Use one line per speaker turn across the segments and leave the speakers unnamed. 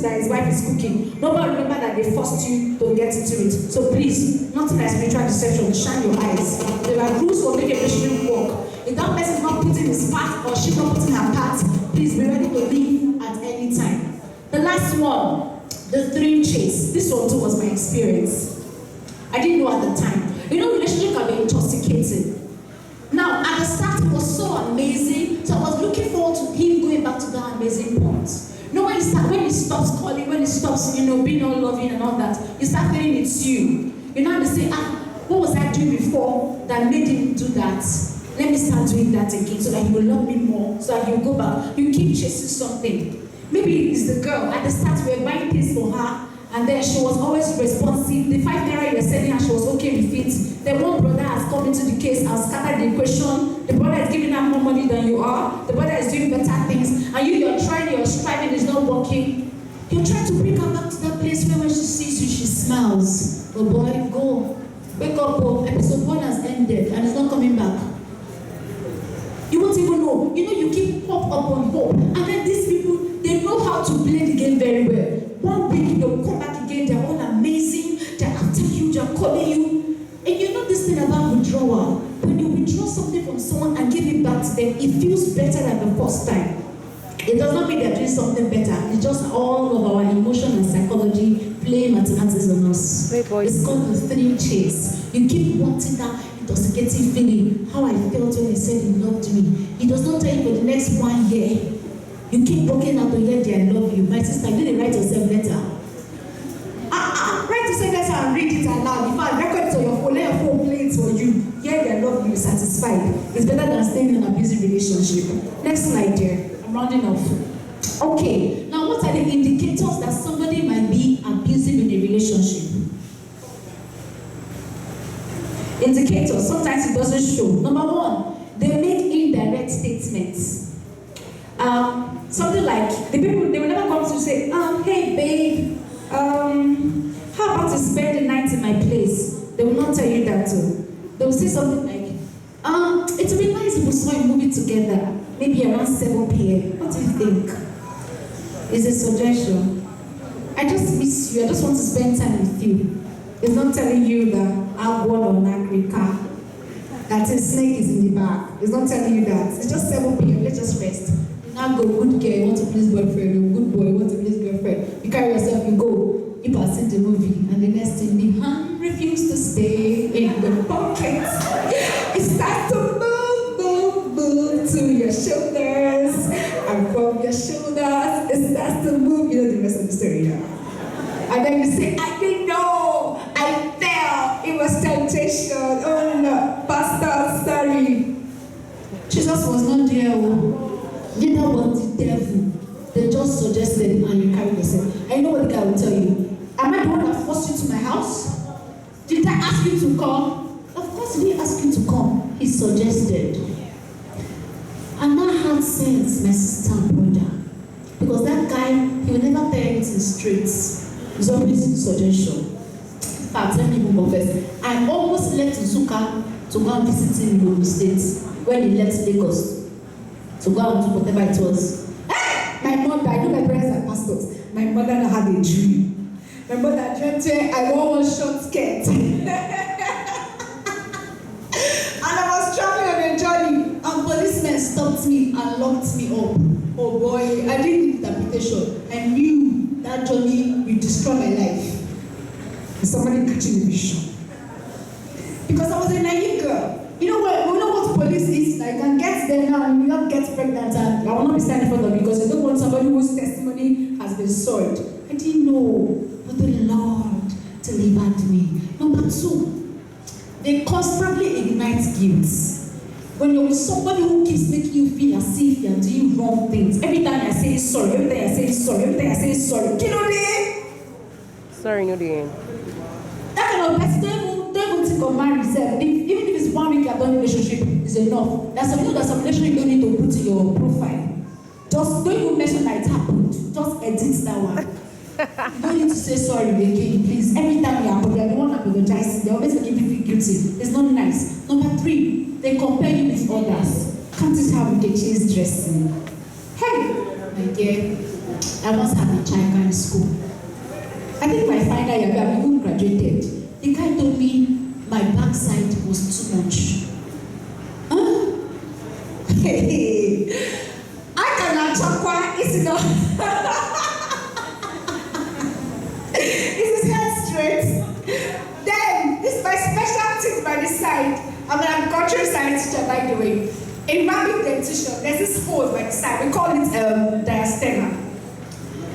that his wife is cooking. Nobody remember that they forced you to get into it. So please, nothing like spiritual deception. Shine your eyes. There are rules for making a relationship work. If that person is not putting his part or she's not putting her part, please be ready to leave at any time. The last one, the dream chase. This one too was my experience. I didn't know at the time. You know, relationship can be intoxicating. Now, at the start, it was so amazing. So I was looking forward to him going back to that amazing point. You know, when he stops calling, when he stops, being all loving and all that, you start feeling it's you. You know, they say, what was I doing before that made him do that? Let me start doing that again so that he will love me more, so that he will go back. You keep chasing something. Maybe it's the girl. At the start, we were buying things for her, and then she was always responsive. The 5 naira you were sending her, she was okay with it. Then one brother has come into the case and scattered the equation. The brother is giving her more money than you are. The brother is doing better things. And you're trying, you're striving, it's not working. You're trying to bring her back to that place where when she sees you, she smiles. Oh boy, go. Wake up, oh. Episode 1 has ended and it's not coming back. You won't even know. You keep hope upon hope. And then these people, they know how to play the game very well. One week, they'll come back again, they're all amazing, they're after you, they're calling you. And you know this thing about withdrawal. When you withdraw something from someone and give it back to them, it feels better than the first time. It does not mean they're doing something better. It's just all of our emotion and psychology playing mathematics on us. It's called the dream chase. You keep wanting that intoxicating feeling. How I felt when he said he loved me. He does not tell you for the next 1 year. You keep working out to hear I love you. My sister, you didn't write yourself letter. Write yourself letter and read it aloud. In fact, record it on your phone. Let your phone play it for you. Hear I love you, satisfied. It's better than staying in an abusive relationship. Next slide, dear. I'm rounding off. Okay. Now, what are the indicators that somebody might be abusive in a relationship? Indicators. Sometimes it doesn't show. Number 1, they make indirect statements. Something like the people, they will never come to say, hey babe, how about to spend the night in my place? They will not tell you that too. They will say something like, it would be nice if we saw a movie together, maybe around 7 p.m. What do you think? It's a suggestion. I just miss you, I just want to spend time with you. It's not telling you that I'll go on an angry car, that a snake is in the back. It's not telling you that. It's just 7 p.m. Let's just rest. Now go, good girl, you want to please boyfriend, or good boy, you want to please girlfriend. You carry yourself, you go. You pass in the movie, and the next thing, the hand refuse to stay in the pocket. It starts to move to your shoulders, and from your shoulders, it starts to move. You know the rest of the story now. And then you say, I didn't know, I fell, it was temptation. Oh no, pastor, sorry. Jesus was not there. Neither was the devil. They just suggested it and you carried yourself. I know what the guy will tell you. Am I the one that forced you to my house? Did I ask you to come? Of course he didn't ask you to come. He suggested. And that had sense, my sister and brother. Because that guy, he will never tell you anything straight. It's always a suggestion. In fact, let me even confess. I almost left Nsukka to go and visit him in Ogun State when he left Lagos. To go out to whatever it was. My mother, I know my parents are pastors. My mother had a dream. My mother dreamt I wore one short skirt. And I was traveling on a journey, and policemen stopped me and locked me up. Oh boy, I didn't need interpretation. I knew that journey would destroy my life. And somebody catching the vision. Because I was a naive girl. You know what police is? I can get there now and you not get pregnant, and I will not be standing in front of you because I don't want somebody whose testimony has been soiled. I didn't know, but the Lord delivered me. Number 2, they constantly ignite guilt. When you're with somebody who keeps making you feel as if you're doing wrong things, every time I say sorry, every time I say sorry, every time I say sorry, you know the
sorry, no the
that kind of person don't even think of marriage yourself. Even if it's 1 week you've done a relationship, is enough. There's some relationship you don't need to put in your profile. Just don't even mention that it happened. Just edit that one. You don't need to say sorry again, please. Every time you are the one apologizing, they're always making you feel guilty. It's not nice. Number 3, they compare you with others. Can't this how we get changed dressing? Hey, my dear, I once had a child guy in school. I think my final year, I even graduated. The guy told me my backside was too much. Huh? Hey, I cannot talk. It's not. Is his head straight? Then this is my specialty by the side. I'm an agricultural science teacher, by the way. In rabbit dentition, there's this hole by the side. We call it diastema.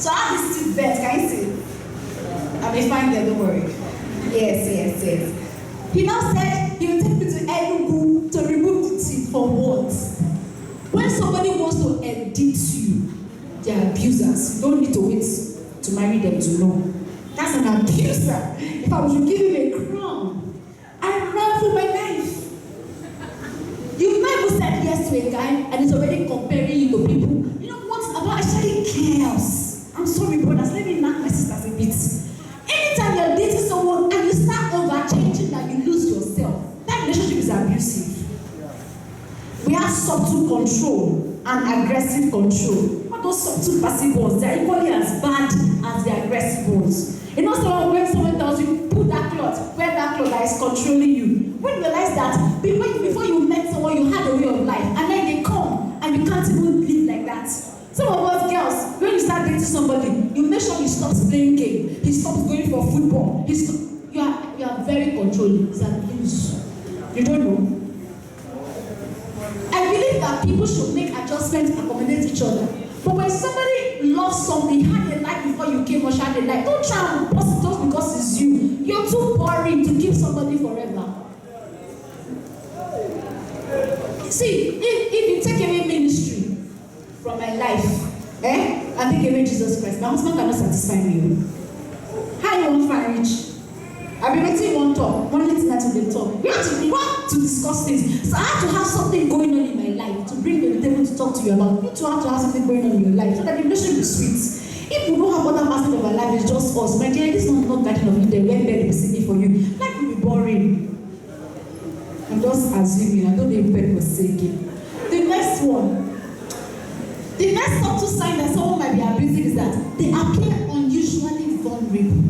So I have this teeth bent. Can you see? I may find there. Don't worry. Yes. He now said he will take me to Atulaegwu to remove the teeth for what? When somebody wants to edit you, they are abusers. You don't need to wait to marry them to know. That's an abuser. If I was to give him a crown, I run for my life. You've never said yes to a guy and he's already comparing you to people. You know what's about actually chaos? I'm sorry, brothers. Let me knock my sisters a bit. Anytime you're dating someone and you start overchanging that you lose yourself, that relationship is abusive. We have subtle control and aggressive control. Not those subtle passive ones. They're equally as bad as the aggressive ones. You know, when someone tells you, put that cloth, wear that cloth that is controlling you. When you realize that before you met someone, you had a way of life, and then they come and you can't even live like that. Some of us girls, when you start dating somebody, you make sure he stops playing game, he stops going for football. You are very controlling. It's abuse. You don't know. I believe that people should make adjustments and accommodate each other. But when somebody loves something, had a life before you came or had a life, don't try and post it just because it's you. You're too boring to keep somebody forever. See, if you take away ministry from my life, and take away Jesus Christ, my husband cannot satisfy me. How you want marriage? I've been waiting one talk, one little night to the talk. We want to discuss things. So I have to have something going on in my life to bring the table to talk to you about. You too have to have something going on in your life so that the relationship is sweet. If we don't have other aspects of our life, it's just us. My dear, this is not guiding of you. They went there, they singing for you. Life will be boring. I'm just assuming. I don't know if was saying. The next one. The next subtle sign that someone might be abusing is that they appear unusually vulnerable.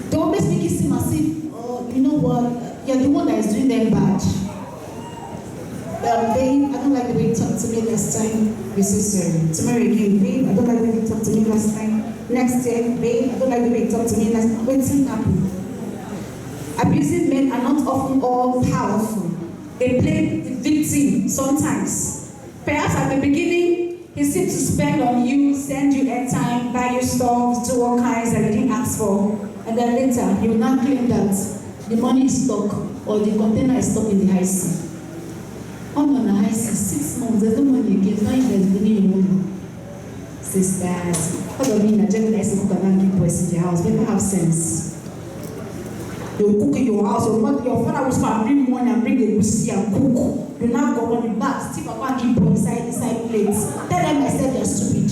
They always make it seem as if, oh, you know what, you're the one that is doing them bad. Babe, I don't like the way you talked to me last time. You say sorry. Tomorrow again, babe, I don't like the way you talked to me last time. Next year, babe, I don't like the way you talked to me last time. What's happening? Abusive men are not often all powerful. They play the victim sometimes. Perhaps at the beginning, he seems to spend on you, send you airtime, buy you stuff, do all kinds that you didn't ask for. And then later, he will not claim that the money is stuck or the container is stuck in the high sea. I'm on the high sea, 6 months, there's no money again, now there's money in money. Sisters, what do you mean that Jenny likes to cook and keep boys in their house? People have sense. They will cook in your house, your father will start bring money and bring the goosey and cook. You now go on the back, still papa and keep boys inside plates. Tell them I said they're stupid.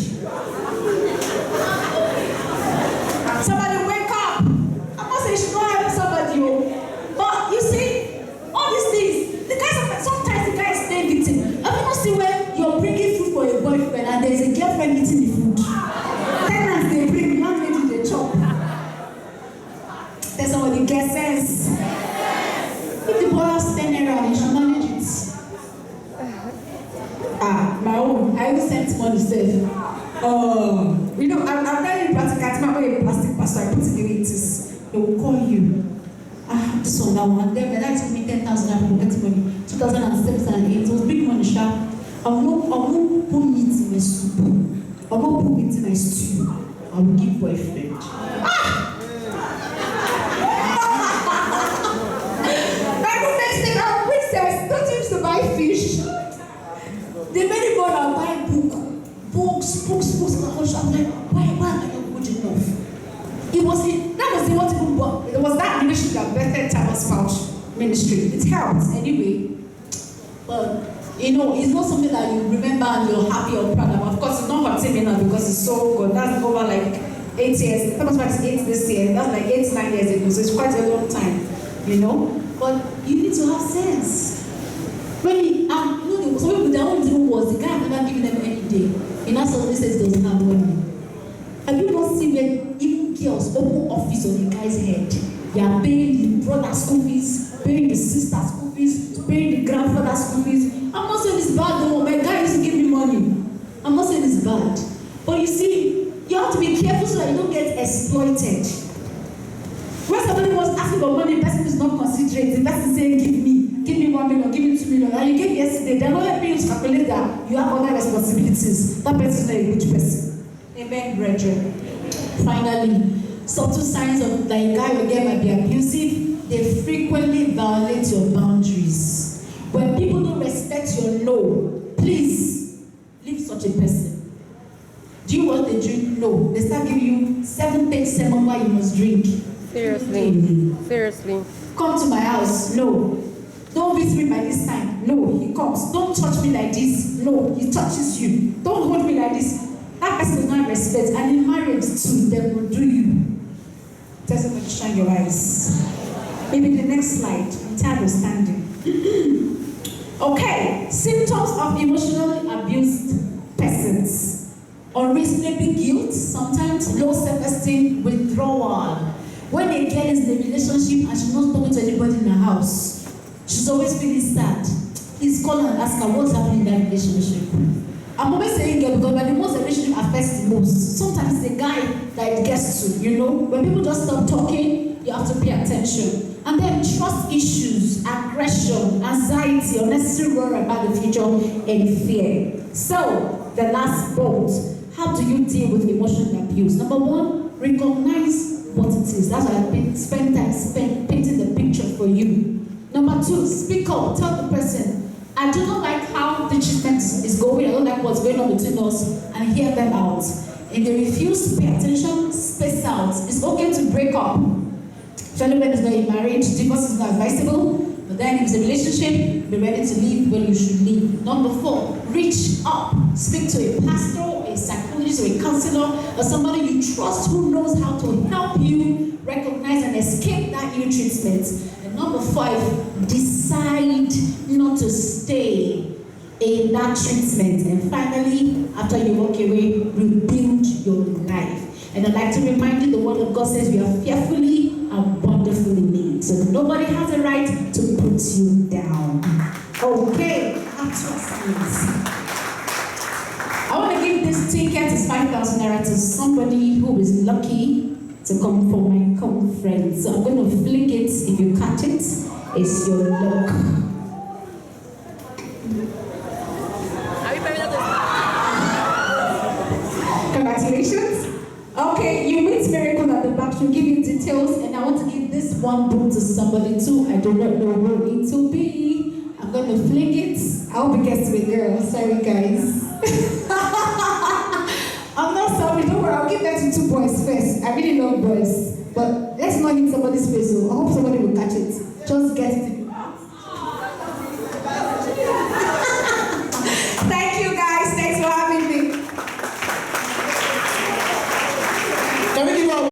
Somebody wake up. I'm not saying you should not help somebody, but you see, all these things, the guys sometimes the guys stay victim. Have you not seen where you're bringing food for a boyfriend and there's a girlfriend eating the food? Tenants they bring, you not ready to chop. There's somebody get sense. If the boy has 10 around, you should manage it. My own, I always sent money safe. You know, I'm very practical. I remember a plastic pastor, I put it the way it is. They will call you. This one, that one. Then that took me 10,000 I will get money. 2007, 2008. It was big money, sharp. I will put meat in my soup. I will put meat in my stew. I will give boyfriend. Bible makes it out. Princess, don't use to buy fish. They made it go and buy books. I'm like, why am I not good enough? It was that ministry that birthed Thomas Pouch ministry. It helped anyway. But you know, it's not something that you remember and you're happy or proud of. Of course, it's not hurting me now because it's so good. That's over like 8 years. Thomas Pouch is 8 this year. That's like 8-9 years ago. So it's quite a long time, you know. But you need to have sense. When some people they don't even was the guy had never given them any day. He now suddenly says he doesn't have money. Have you not seen when even girls open office on the guy's head? They are paying the brother's school fees, paying the sister's school fees, paying the grandfather's school fees. I'm not saying it's bad though. My guy used to give me money. I'm not saying it's bad. But you see, you have to be careful so that you don't get exploited. When somebody was asking for money, the person is not considerate. The person is saying, give me 1 million, give me 2 million. And you gave yesterday, they're not helping you to calculate that you have other responsibilities. That person is not a good person. Amen, brethren. Finally, subtle signs of that a guy or girl might be abusive, they frequently violate your boundaries. When people don't respect your no, please leave such a person. Do you want to drink? No. They start giving you 7-page sermon why you must drink.
Seriously.
Come to my house. No. Don't visit me by this time. No, he comes. Don't touch me like this. No, he touches you. Don't hold me like this. That person does not respect. And in marriage too, they will do you. Tell somebody to shine your eyes. Maybe the next slide. I'm tired of standing. Okay. Symptoms of emotionally abused persons. Unreasonable guilt, sometimes low self-esteem, withdrawal. When a girl is in a relationship and she's not talking to anybody in her house, she's always feeling sad. Please call her and ask her what's happening in that relationship. I'm always saying girl because when the most relationship affects the most, sometimes it's the guy that it gets to, you know. When people just stop talking, you have to pay attention. And then trust issues, aggression, anxiety, unnecessary worry about the future, and fear. So, the last bolt. How do you deal with emotional abuse? Number one, recognize what it is. That's why I spend time painting the picture for you. Number two, speak up. Tell the person, I do not like how the treatment is going. I don't like what's going on between us, and hear them out. If they refuse to pay attention, space out. It's okay to break up. If anyone is not in marriage, divorce is not advisable. But then if it's a relationship, be ready to leave when you should leave. Number four, reach up. Speak to a pastor, a psychologist, or a counselor, or somebody you trust who knows how to help you recognize and escape that ill treatment. And number five, decide not to stay in that treatment. And finally, after you walk away, rebuild your life. And I'd like to remind you, the word of God says we are fearfully and wonderfully made. So nobody has a right to put you down. Okay, I want to give this ticket is 5,000 naira to somebody who is lucky to come for my conference. So I'm going to flick it. If you catch it, it's your luck. Congratulations. Okay, you meet Miracle at the back. She'll give you details, and I want to give this one book to somebody too. I do not know who it will be. I'm going to flick it. I hope it gets to a girl. Sorry, guys. I'm not sorry. Don't worry. I'll give that to 2 boys first. I really love boys. But let's not hit somebody's face. So I hope somebody will catch it. Just get it.